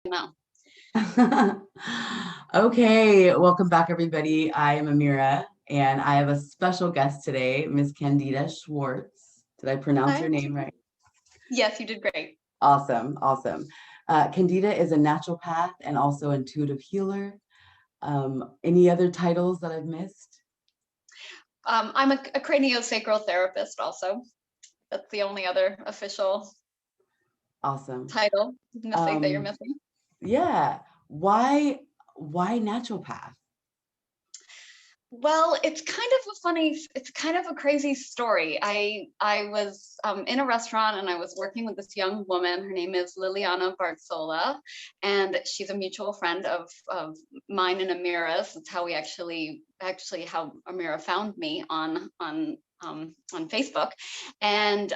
now. Okay, welcome back, everybody. I am Amira, and I have a special guest today, Miss Candida Schwartz. Did I pronounce Hi. your name right? Yes, you did great. Awesome, awesome. Candida is a naturopath and also intuitive healer. Any other titles that I've missed? I'm a craniosacral therapist also. That's the only other official Awesome. title missing that you're Um, missing. yeah. Why naturopath? Well, it's kind of a crazy story. I was in a restaurant and I was working with this young woman. Her name is Liliana Barzola, and she's a mutual friend of mine and Amira's. That's how we actually how Amira found me on Facebook. And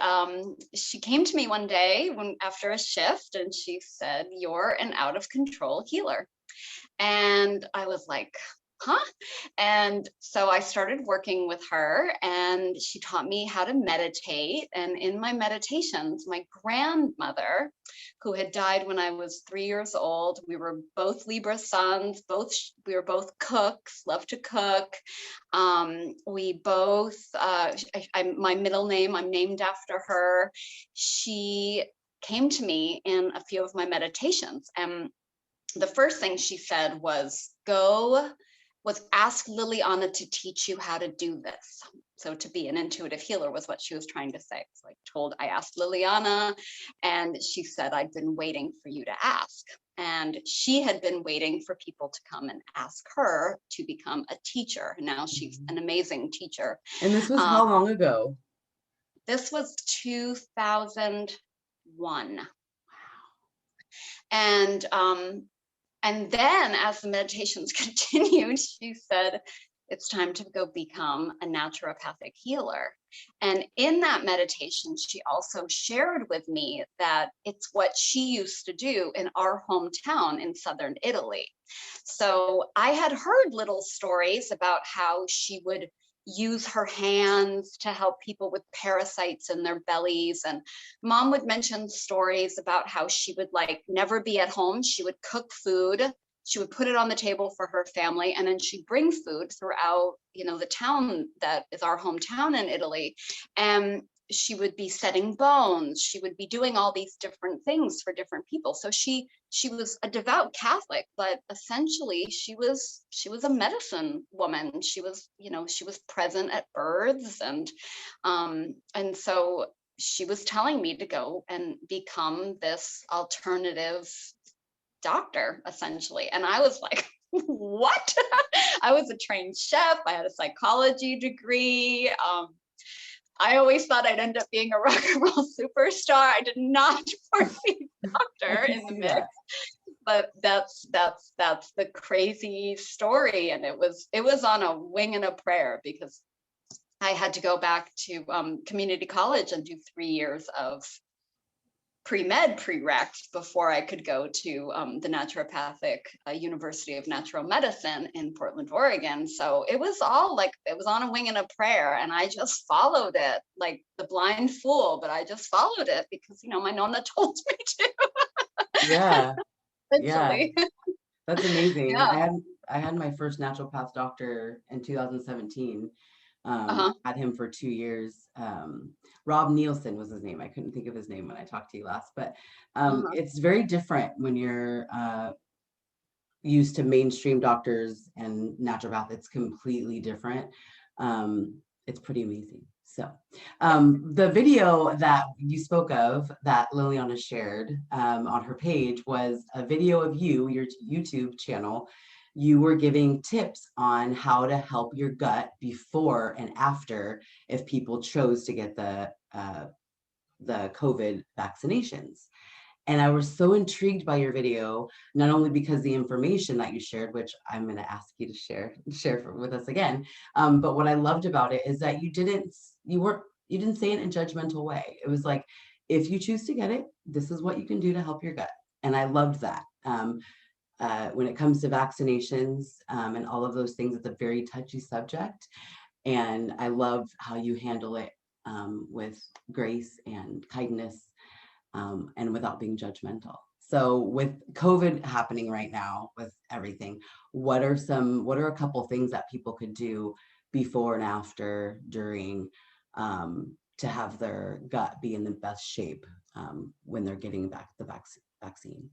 she came to me one day after a shift, and she said, "You're an out of control healer." And I was like, huh? And so I started working with her, and she taught me how to meditate. And in my meditations, my grandmother, who had died when I was 3 years old, we were both Libra sons, we were both cooks, love to cook. We both, my middle name, I'm named after her. She came to me in a few of my meditations, and the first thing she said was ask Liliana to teach you how to do this. So to be an intuitive healer was what she was trying to say. So I asked Liliana, and she said, "I've been waiting for you to ask." And she had been waiting for people to come and ask her to become a teacher. Now she's an amazing teacher. And this was Um, how long ago? this was 2001. And then as the meditations continued, she said, "It's time to go become a naturopathic healer." And in that meditation, she also shared with me that it's what she used to do in our hometown in southern Italy. So I had heard little stories about how she would use her hands to help people with parasites in their bellies. And mom would mention stories about how she would never be at home. She would cook food. She would put it on the table for her family, and then she'd bring food throughout, the town that is our hometown in Italy. And she would be setting bones. She would be doing all these different things for different people. So she was a devout Catholic, but essentially she was a medicine woman. She was present at births, and so she was telling me to go and become this alternative doctor, essentially. And I was like, what? I was a trained chef. I had a psychology degree. I always thought I'd end up being a rock and roll superstar. I did not foresee I doctor can in the see mix, that. but that's the crazy story. And it was on a wing and a prayer, because I had to go back to community college and do 3 years of pre-med prereqs before I could go to the naturopathic University of Natural Medicine in Portland, Oregon. So it was on a wing and a prayer, and I just followed it like the blind fool, but I just followed it because my nonna told me to. Yeah, yeah. Essentially. That's amazing. Yeah. I had my first naturopath doctor in 2017. Uh-huh. Had him for 2 years. Rob Nielsen was his name. I couldn't think of his name when I talked to you last, but Uh-huh. it's very different when you're used to mainstream doctors and naturopath. It's completely different. It's pretty amazing. So Yeah. the video that you spoke of that Liliana shared on her page was a video of your YouTube channel. You were giving tips on how to help your gut before and after if people chose to get the COVID vaccinations. And I was so intrigued by your video, not only because the information that you shared, which I'm going to ask you to share with us again, but what I loved about it is that you didn't say it in a judgmental way. It was like, if you choose to get it, this is what you can do to help your gut. And I loved that. When it comes to vaccinations and all of those things, it's a very touchy subject. And I love how you handle it with grace and kindness and without being judgmental. So with COVID happening right now with everything, what are a couple things that people could do before and after, during, to have their gut be in the best shape when they're getting back the vaccine?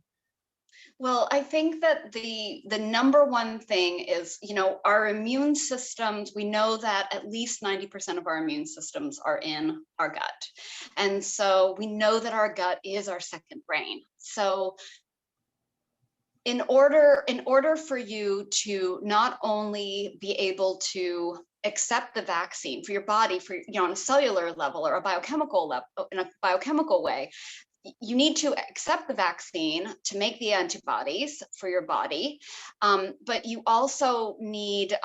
Well, I think that the number one thing is, our immune systems, we know that at least 90% of our immune systems are in our gut. And so we know that our gut is our second brain. So in order for you to not only be able to accept the vaccine for your body, for on a cellular level or a biochemical level, in a biochemical way, you need to accept the vaccine to make the antibodies for your body, but you also need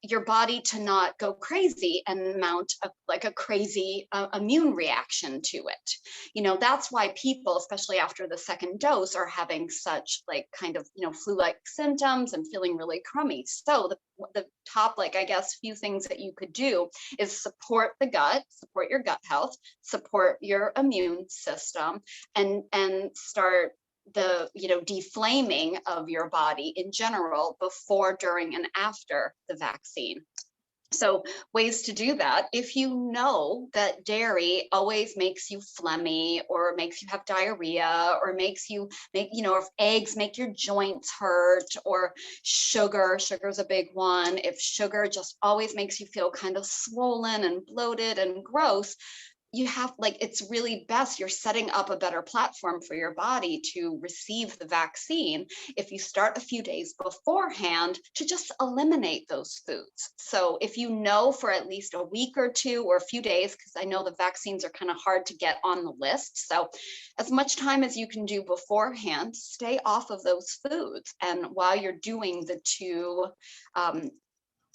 your body to not go crazy and mount a crazy immune reaction to it. That's why people, especially after the second dose, are having such kind of flu-like symptoms and feeling really crummy. So the top, I guess, few things that you could do is support the gut, support your gut health, support your immune system, and start the deflaming of your body in general before, during, and after the vaccine. So ways to do that: if you know that dairy always makes you phlegmy or makes you have diarrhea or makes you if eggs make your joints hurt, or sugar's a big one. If sugar just always makes you feel kind of swollen and bloated and gross, you have it's really best, you're setting up a better platform for your body to receive the vaccine if you start a few days beforehand to just eliminate those foods. So if you know for at least a week or two or a few days, because I know the vaccines are kind of hard to get on the list, so as much time as you can do beforehand, stay off of those foods. And while you're doing the two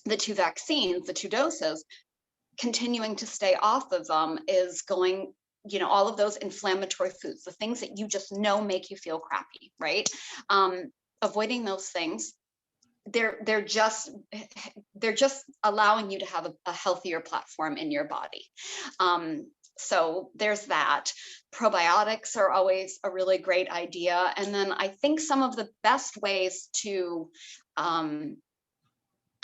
vaccines, the two doses, continuing to stay off of them is going, all of those inflammatory foods, the things that you just know make you feel crappy, right? Avoiding those things. They're just allowing you to have a healthier platform in your body. So there's that. Probiotics are always a really great idea. And then I think some of the best ways to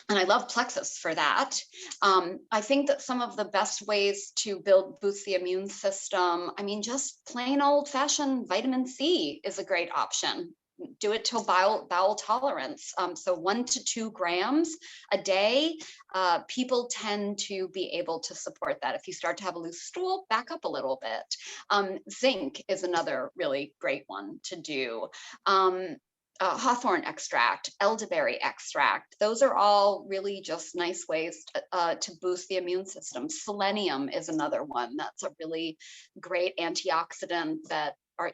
and I love Plexus for that. I think that some of the best ways to boost the immune system, just plain old fashioned vitamin C is a great option. Do it till bowel tolerance. So 1 to 2 grams a day, people tend to be able to support that. If you start to have a loose stool, back up a little bit. Zinc is another really great one to do. Hawthorn extract, elderberry extract. Those are all really just nice ways to boost the immune system. Selenium is another one that's a really great antioxidant that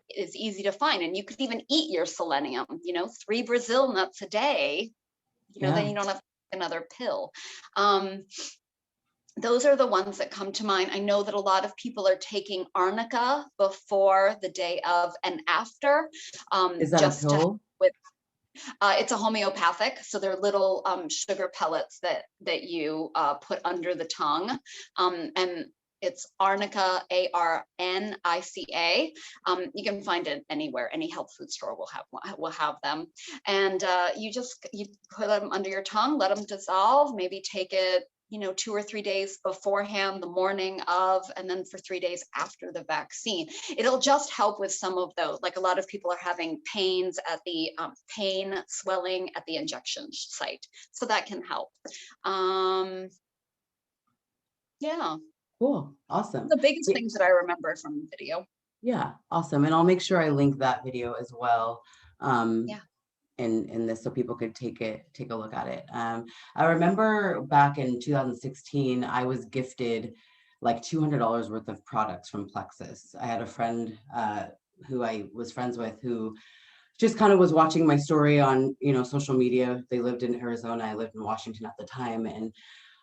is easy to find. And you could even eat your selenium, 3 Brazil nuts a day, then you don't have to take another pill. Those are the ones that come to mind. I know that a lot of people are taking arnica before the day of and after. Is that a pill? It's a homeopathic, so they're little sugar pellets that you put under the tongue, and it's arnica, ARNICA. You can find it anywhere. Any health food store will have them, and you put them under your tongue, let them dissolve. Maybe take it 2 or 3 days beforehand, the morning of, and then for 3 days after the vaccine. It'll just help with some of those. A lot of people are having pains at the swelling at the injection site, so that can help. Yeah. Cool. Awesome. The biggest things that I remember from the video. Yeah. Awesome. And I'll make sure I link that video as well. Yeah. In this, so people could take a look at it. I remember back in 2016, I was gifted like $200 worth of products from Plexus. I had a friend who I was friends with who just kind of was watching my story on social media. They lived in Arizona, I lived in Washington at the time, and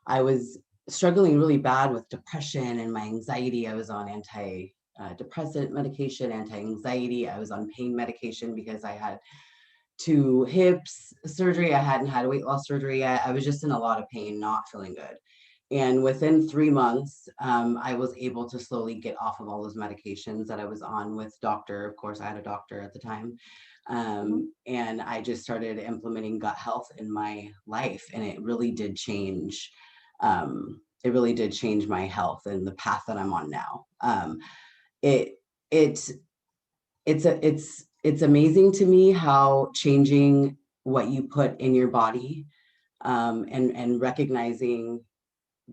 I was struggling really bad with depression and my anxiety. I was on antidepressant medication, anti-anxiety. I was on pain medication because I had 2 hips surgery. I hadn't had weight loss surgery yet. I was just in a lot of pain, not feeling good. And within 3 months, I was able to slowly get off of all those medications that I was on with doctor. Of course, I had a doctor at the time. And I just started implementing gut health in my life. And it really did change. It really did change my health and the path that I'm on now. It, it, it's amazing to me how changing what you put in your body, and recognizing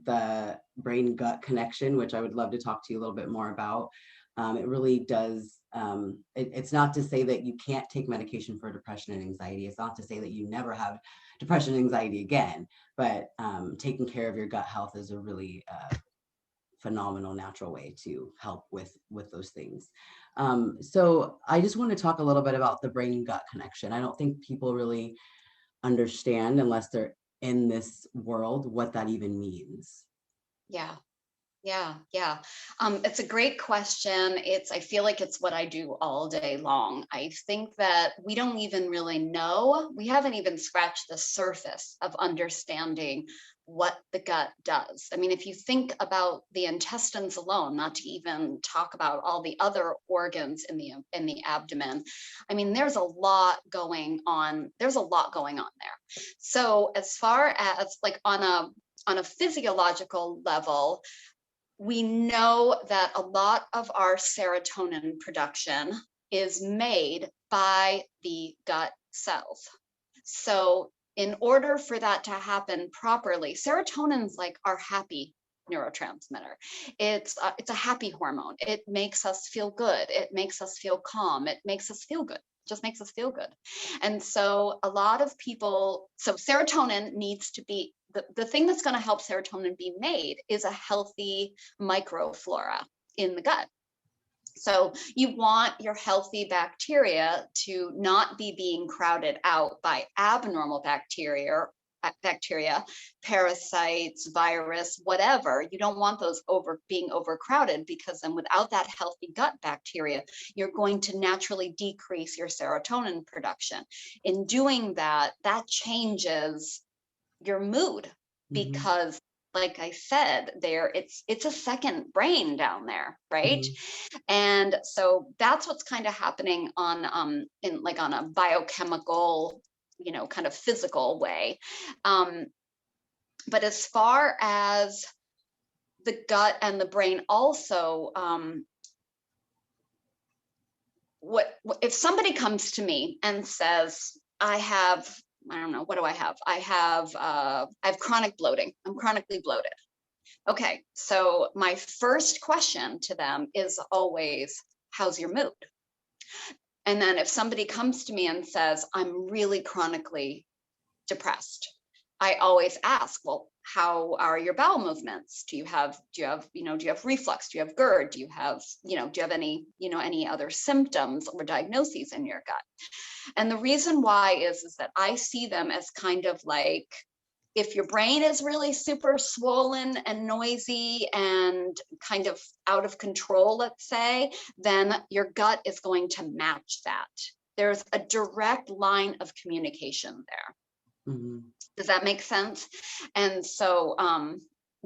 the brain gut connection, which I would love to talk to you a little bit more about. It really does. It's not to say that you can't take medication for depression and anxiety. It's not to say that you never have depression and anxiety again, but taking care of your gut health is a really phenomenal natural way to help with those things. So I just want to talk a little bit about the brain gut connection. I don't think people really understand, unless they're in this world, what that even means. Yeah. Yeah. It's a great question. I feel like it's what I do all day long. I think that we don't even really know. We haven't even scratched the surface of understanding what the gut does. I mean, if you think about the intestines alone, not to even talk about all the other organs in the abdomen, I mean, there's a lot going on. There's a lot going on there. So as far as like on a physiological level, we know that a lot of our serotonin production is made by the gut cells. So in order for that to happen properly, serotonin's like our happy neurotransmitter. It's a happy hormone. It makes us feel good. It makes us feel calm. It makes us feel good. Just makes us feel good. And so a lot of people, so serotonin needs to be, the thing that's going to help serotonin be made is a healthy microflora in the gut. So you want your healthy bacteria to not be being crowded out by abnormal bacteria, parasites, virus, whatever. You don't want those being overcrowded, because then without that healthy gut bacteria, you're going to naturally decrease your serotonin production. In doing that, that changes your mood, because like I said, it's a second brain down there, right? And so that's what's kind of happening on a biochemical, kind of physical way. But as far as the gut and the brain also, if somebody comes to me and says, I don't know, what do I have? I have chronic bloating. I'm chronically bloated. Okay, so my first question to them is always, how's your mood? And then if somebody comes to me and says, I'm really chronically depressed, I always ask, well, how are your bowel movements? Do you have reflux? Do you have GERD? Do you have any other symptoms or diagnoses in your gut? And the reason why is that I see them as kind of like, if your brain is really super swollen and noisy and kind of out of control, let's say, then your gut is going to match that. There's a direct line of communication there. Does that make sense? And so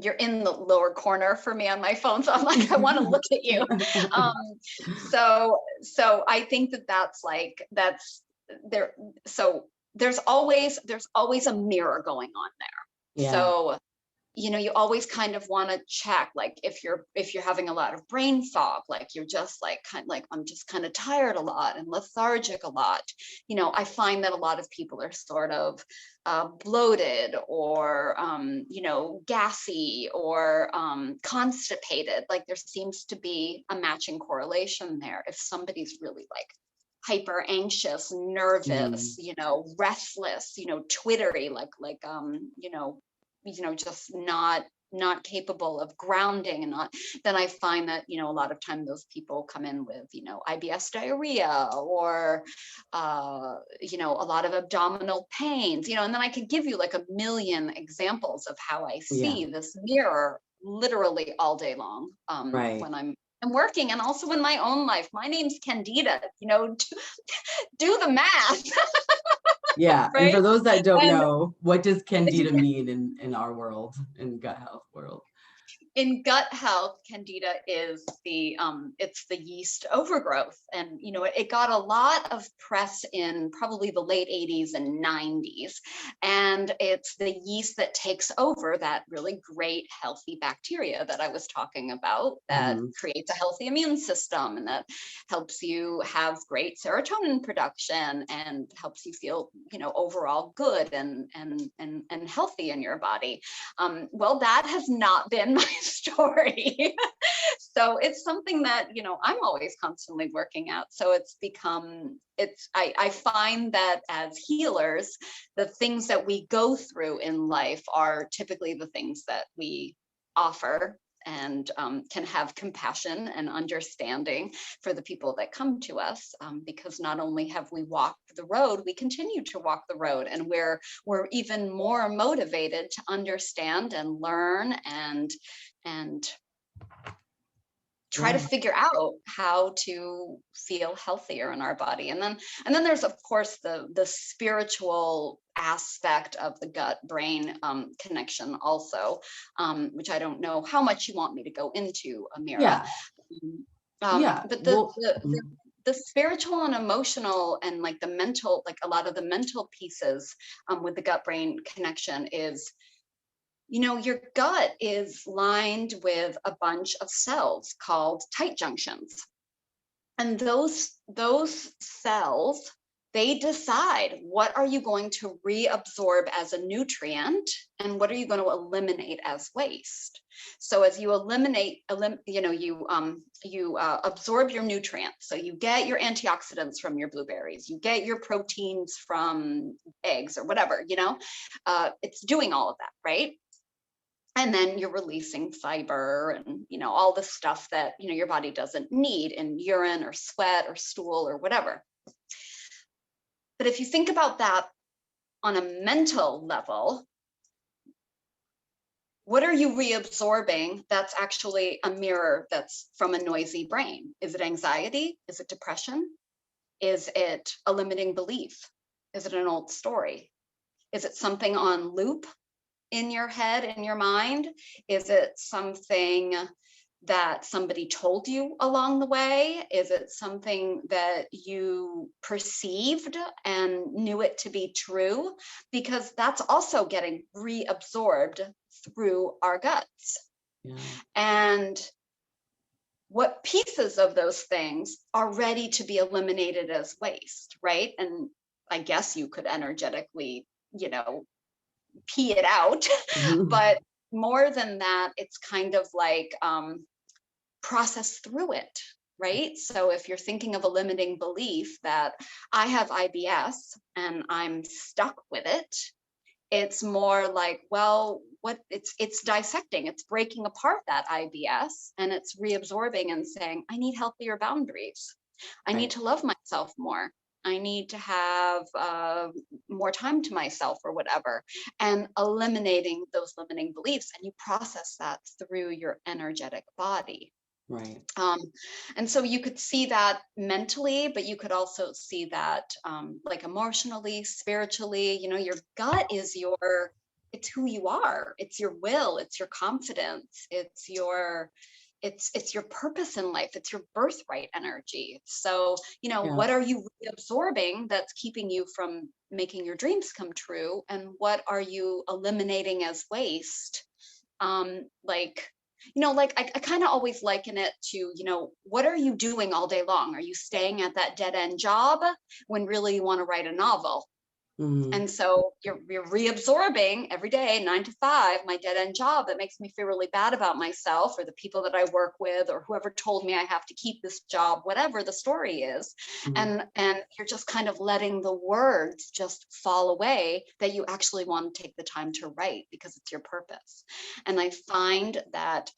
you're in the lower corner for me on my phone, so I'm like, I want to look at you. So I think that's there. So there's always a mirror going on there. Yeah. So you always kind of want to check, like if you're having a lot of brain fog, like you're just like I'm just kind of tired a lot and lethargic a lot. I find that a lot of people are sort of bloated or gassy or constipated. Like there seems to be a matching correlation there. If somebody's really like hyper anxious, nervous, restless, twittery, just not capable of grounding, and then I find that a lot of time those people come in with IBS diarrhea or a lot of abdominal pains, and then I could give you like a million examples of how I see this mirror literally all day long when I'm working, and also in my own life. My name's Candida, do the math. Yeah. And right? for those that don't And know, what does candida mean in our world, in gut health world? in gut health, candida is it's the yeast overgrowth. And it got a lot of press in probably the late 80s and 90s. And it's the yeast that takes over that really great healthy bacteria that I was talking about, that Mhm. creates a healthy immune system, and that helps you have great serotonin production and helps you feel overall good and healthy in your body. Well, that has not been my story. So it's something that, I'm always constantly working at. So I find that as healers, the things that we go through in life are typically the things that we offer, and can have compassion and understanding for the people that come to us, because not only have we walked the road, we continue to walk the road, and we're even more motivated to understand and learn and try to Yeah. figure out how to feel healthier in our body. And then there's, of course, the spiritual aspect of the gut brain connection also, which I don't know how much you want me to go into, Amira. Yeah. Yeah. But Well, mhm. the spiritual and emotional and like the mental, like a lot of the mental pieces with the gut brain connection is, your gut is lined with a bunch of cells called tight junctions. And those cells, they decide what are you going to reabsorb as a nutrient and what are you going to eliminate as waste. So as you you absorb your nutrients. So you get your antioxidants from your blueberries, you get your proteins from eggs or whatever, it's doing all of that, right? And then you're releasing fiber and all the stuff that your body doesn't need in urine or sweat or stool or whatever. But if you think about that on a mental level, what are you reabsorbing that's actually a mirror that's from a noisy brain? Is it anxiety? Is it depression? Is it a limiting belief? Is it an old story? Is it something on loop in your head, in your mind? Is it something that somebody told you along the way? Is it something that you perceived and knew it to be true? Because that's also getting reabsorbed through our guts. Yeah. And what pieces of those things are ready to be eliminated as waste, right? And I guess you could energetically, pee it out. Mhm. But more than that, it's kind of like process through it, right? So if you're thinking of a limiting belief that I have IBS and I'm stuck with it, it's more like, well, what it's dissecting, it's breaking apart that IBS, and it's reabsorbing and saying, I need healthier boundaries. I need Right. to love myself more. I need to have more time to myself or whatever, and eliminating those limiting beliefs. And you process that through your energetic body. Right. Um, and so you could see that mentally, but you could also see that like emotionally, spiritually. Your gut is it's who you are. It's your will. It's your confidence. It's your purpose in life. It's your birthright energy. So, Yeah. what are you absorbing that's keeping you from making your dreams come true? And what are you eliminating as waste? Like, I kind of always liken it to, what are you doing all day long? Are you staying at that dead end job when really you want to write a novel? Mhm. And so you're reabsorbing every day, 9 to 5, my dead end job that makes me feel really bad about myself or the people that I work with or whoever told me I have to keep this job, whatever the story is. Mhm. And you're just kind of letting the words just fall away that you actually want to take the time to write because it's your purpose. And I find that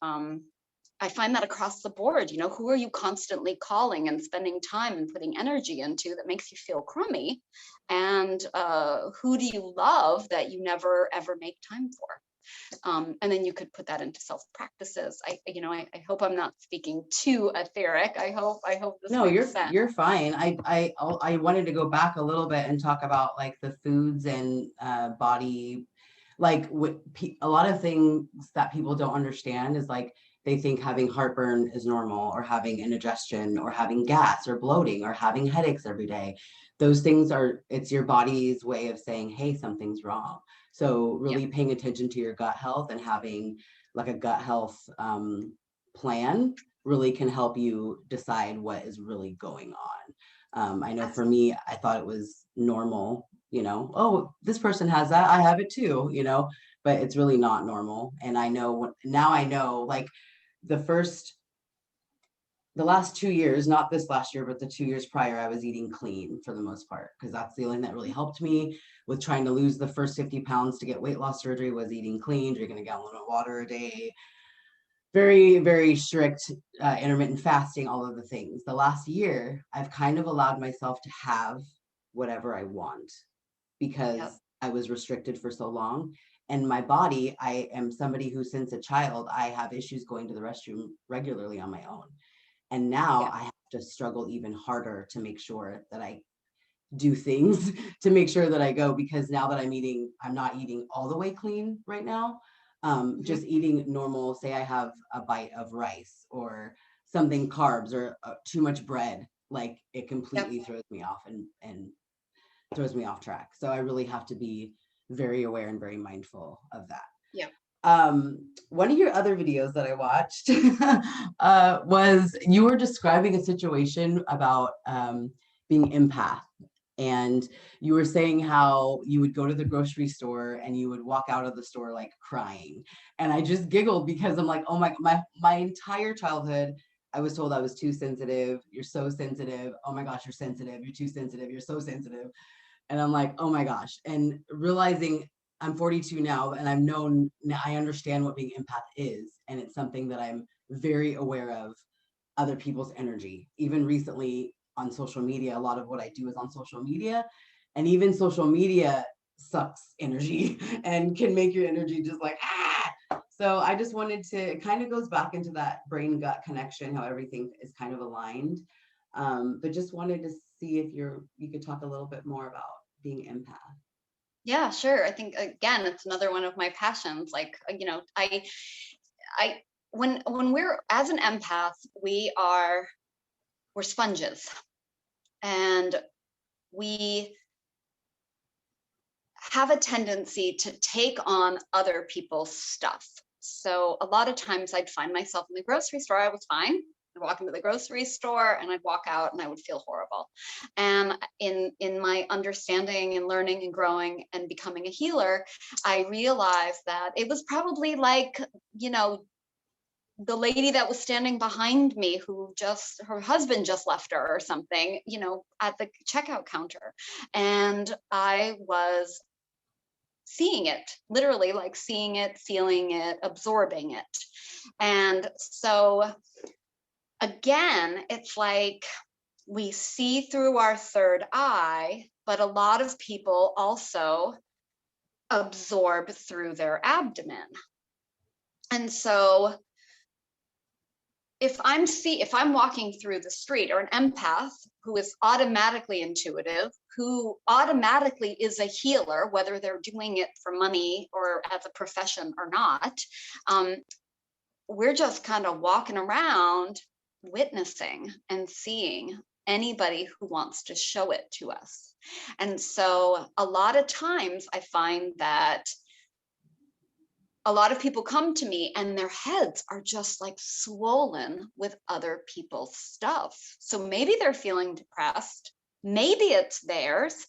across the board, who are you constantly calling and spending time and putting energy into that makes you feel crummy? And who do you love that you never ever make time for? And then you could put that into self practices. I hope I'm not speaking too etheric. I hope this No, makes sense. you're fine. I wanted to go back a little bit and talk about like the foods and body, like a lot of things that people don't understand is like they think having heartburn is normal, or having indigestion, or having gas or bloating, or having headaches every day. Those things it's your body's way of saying, hey, something's wrong. So really paying attention to your gut health and having like a gut health plan really can help you decide what is really going on. I know for me, I thought it was normal, oh, this person has that, I have it too, but it's really not normal. And now I know, like the last 2 years, not this last year, but the 2 years prior, I was eating clean for the most part, because that's the only thing that really helped me with trying to lose the first 50 pounds to get weight loss surgery, was eating clean, drinking a gallon of water a day, very, very strict intermittent fasting, all of the things. The last year, I've kind of allowed myself to have whatever I want, because I was restricted for so long. And my body, I am somebody who, since a child, I have issues going to the restroom regularly on my own. And now I have to struggle even harder to make sure that I do things to make sure that I go, because now that I'm not eating all the way clean right now. Just eating normal, say I have a bite of rice or something carbs, or too much bread, like it completely throws me off and throws me off track. So I really have to be very aware and very mindful of that. Yeah. One of your other videos that I watched was you were describing a situation about being empath. And you were saying how you would go to the grocery store and you would walk out of the store like crying. And I just giggled, because I'm like, oh my entire childhood, I was told I was too sensitive. You're so sensitive. Oh my gosh, you're sensitive. You're too sensitive. You're so sensitive. And I'm like, oh my gosh. And realizing I'm 42 now, and I understand what being empath is. And it's something that I'm very aware of, other people's energy. Even recently on social media, a lot of what I do is on social media, and even social media sucks energy and can make your energy just like, ah. So I just wanted to, it kind of goes back into that brain gut connection, how everything is kind of aligned. But just wanted to see if you could talk a little bit more about being empath. Yeah, sure. I think, again, it's another one of my passions. Like, when we're, as an empath, we're sponges, and we have a tendency to take on other people's stuff. So a lot of times I'd find myself in the grocery store. I was fine. I'd walk into the grocery store and I'd walk out and I would feel horrible. And in my understanding and learning and growing and becoming a healer, I realized that it was probably like, the lady that was standing behind me, who her husband just left her or something, at the checkout counter. And I was seeing it, literally, like seeing it, feeling it, absorbing it. And so again, it's like we see through our third eye, but a lot of people also absorb through their abdomen. And so if I'm walking through the street, or an empath who is automatically intuitive, who automatically is a healer, whether they're doing it for money or as a profession or not, we're just kind of walking around witnessing and seeing anybody who wants to show it to us. And so a lot of times I find that a lot of people come to me and their heads are just like swollen with other people's stuff. So maybe they're feeling depressed, maybe it's theirs,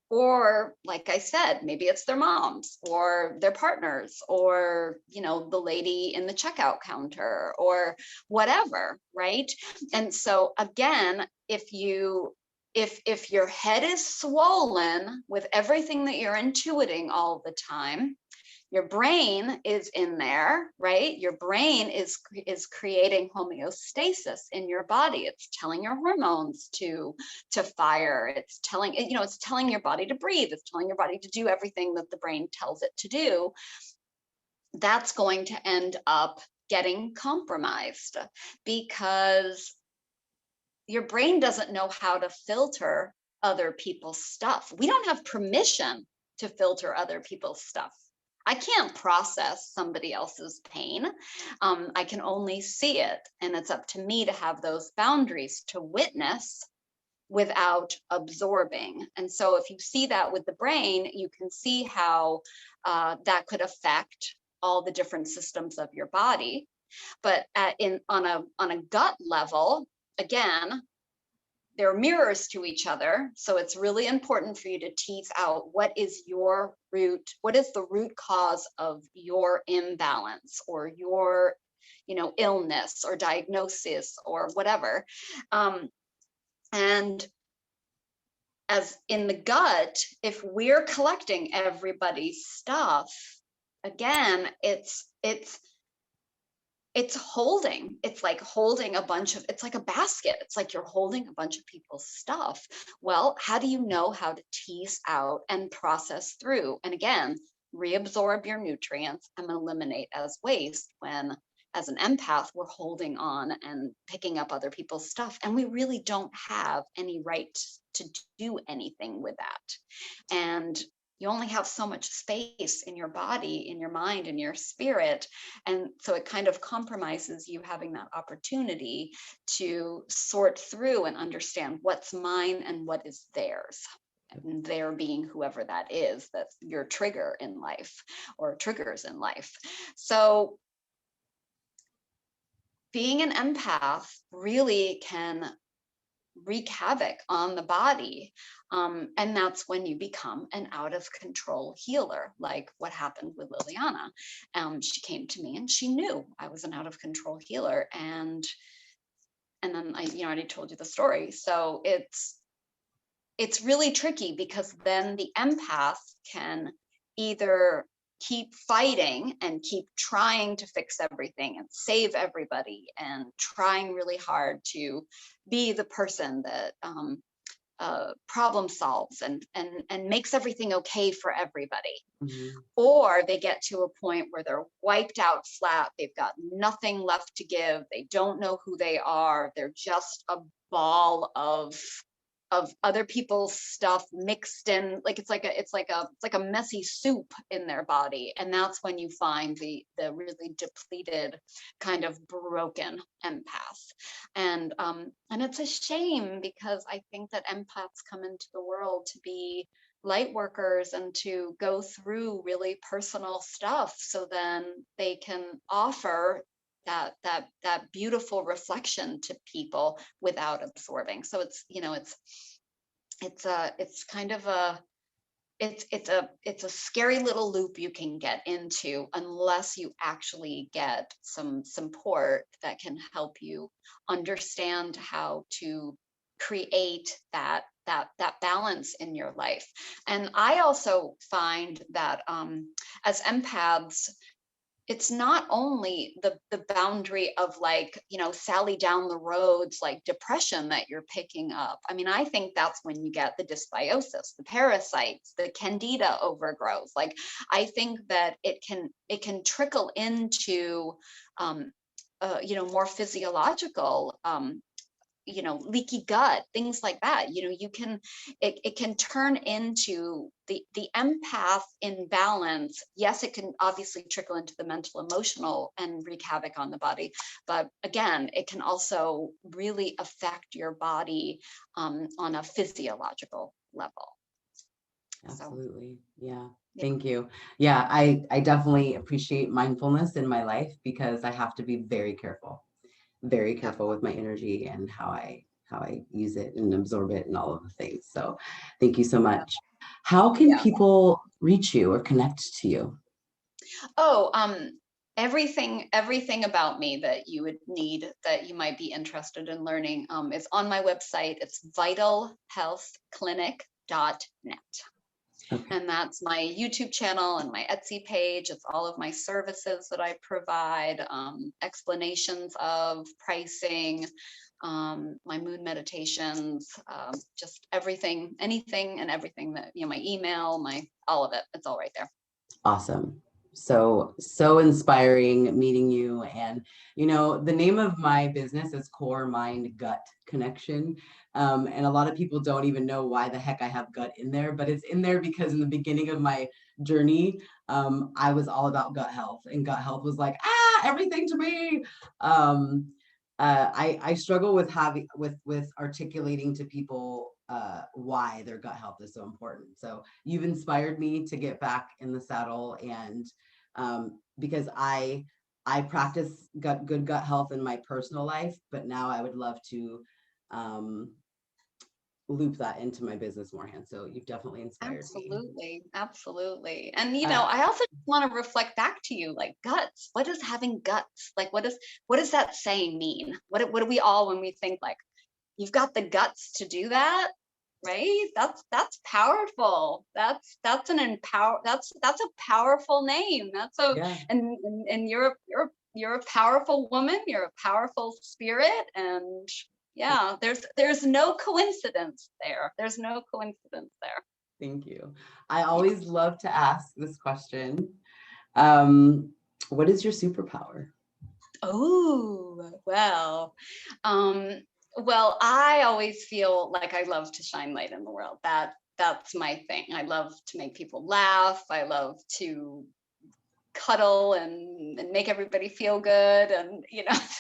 or like I said, maybe it's their moms or their partners, or, the lady in the checkout counter, or whatever, right? And so again, if your head is swollen with everything that you're intuiting all the time, your brain is in there, right? Your brain is creating homeostasis in your body. It's telling your hormones to fire. It's telling your body to breathe. It's telling your body to do everything that the brain tells it to do. that's going to end up getting compromised, because your brain doesn't know how to filter other people's stuff. We don't have permission to filter other people's stuff. I can't process somebody else's pain. I can only see it. And it's up to me to have those boundaries to witness without absorbing. And so if you see that with the brain, you can see how that could affect all the different systems of your body. But on a gut level, again, they're mirrors to each other. So it's really important for you to tease out what is the root cause of your imbalance or your, illness or diagnosis or whatever. And as in the gut, if we're collecting everybody's stuff, again, it's like holding it's like a basket. It's like you're holding a bunch of people's stuff. Well, how do you know how to tease out and process through? And again, reabsorb your nutrients and eliminate as waste, when as an empath, we're holding on and picking up other people's stuff. And we really don't have any right to do anything with that. And you only have so much space in your body, in your mind, in your spirit. And so it kind of compromises you having that opportunity to sort through and understand what's mine and what is theirs. And there being whoever that is, that's your trigger in life or triggers in life. So being an empath really can wreak havoc on the body. And that's when you become an out of control healer, like what happened with Liliana. She came to me and she knew I was an out of control healer. And then I already told you the story. So it's really tricky, because then the empath can either keep fighting and keep trying to fix everything and save everybody and trying really hard to be the person that problem solves and makes everything okay for everybody. Mhm. Or they get to a point where they're wiped out flat. They've got nothing left to give. They don't know who they are. They're just a ball of other people's stuff mixed in, like it's like a messy soup in their body. And that's when you find the really depleted, kind of broken empath. And it's a shame, because I think that empaths come into the world to be light workers and to go through really personal stuff, so then they can offer that beautiful reflection to people without absorbing. So it's kind of it's a scary little loop you can get into, unless you actually get some support that can help you understand how to create that balance in your life. And I also find that as empaths, it's not only the boundary of, like, Sally down the roads, like depression, that you're picking up. I mean, I think that's when you get the dysbiosis, the parasites, the candida overgrowth. Like, I think that it can trickle into more physiological leaky gut, things like that. It can turn into the empath imbalance. Yes, it can obviously trickle into the mental, emotional, and wreak havoc on the body. But again, it can also really affect your body on a physiological level. Absolutely. So, Yeah. Thank you. Yeah, I definitely appreciate mindfulness in my life, because I have to be very careful with my energy and how I use it and absorb it and all of the things. So thank you so much. How can people reach you or connect to you? Oh, everything about me that you would need, that you might be interested in learning, is on my website. It's vitalhealthclinic.net. Okay. And that's my YouTube channel and my Etsy page. It's all of my services that I provide, explanations of pricing, my mood meditations, just everything, anything and everything that, my email, all of it. It's all right there. Awesome. So inspiring meeting you. And, the name of my business is Core Mind Gut Connection. And a lot of people don't even know why the heck I have gut in there, but it's in there because in the beginning of my journey, I was all about gut health, and gut health was like, everything to me. I struggle with having with articulating to people why their gut health is so important. So you've inspired me to get back in the saddle, and because I practice good gut health in my personal life, but now I would love to loop that into my business more hand. So you've definitely inspired me. Absolutely. And Uh, I also want to reflect back to you, like, guts. What does having guts, like, what does that saying mean? What do we all, when we think like, you've got the guts to do that, right? That's powerful. That's an empower that's a powerful name. That's a yeah, and you're a powerful woman, you're a powerful spirit, and yeah, there's no coincidence there. There's no coincidence there. thank you. I always Yeah. love to ask this question. Um, what is your superpower? Oh, um, well, I always feel like I love to shine light in the world. That's my thing. I love to make people laugh. I love to cuddle and make everybody feel good, and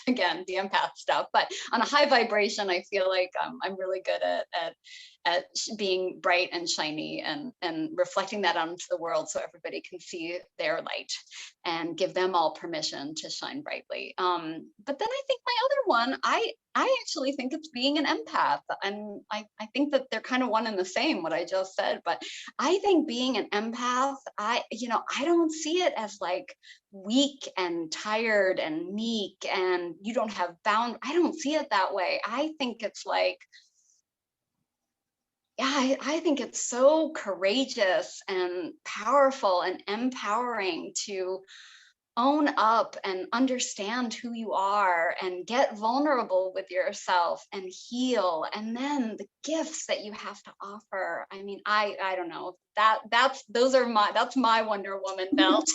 again, the empath stuff. But on a high vibration, I feel like I'm really good at being bright and shiny, and reflecting that out into the world so everybody can see their light and give them all permission to shine brightly. But then I think my other one, I actually think it's being an empath, and I think that they're kind of one and the same, what I just said. But I think being an empath, I don't see it as like weak and tired and meek and you don't have bound. I don't see it that way. I think it's like, yeah, I think it's so courageous and powerful and empowering to own up and understand who you are and get vulnerable with yourself and heal, and then the gifts that you have to offer. I mean, I don't know, that's my Wonder Woman belt.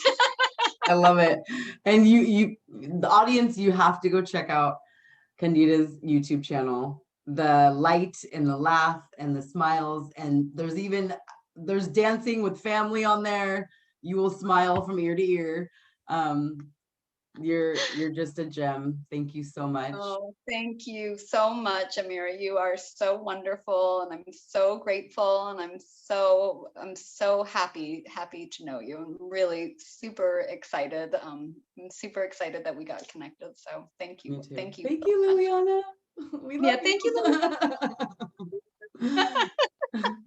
I love it. And the audience, you have to go check out Candida's YouTube channel. The light and the laugh and the smiles, and there's dancing with family on there. You will smile from ear to ear. Um, you're just a gem. Thank you so much. Oh, thank you so much, Amira. You are so wonderful, and I'm so grateful, and I'm so happy to know you. I'm really super excited. I'm super excited that we got connected. So Me too. thank you Thank so you, much. Liliana. We Yeah, love thank you. you.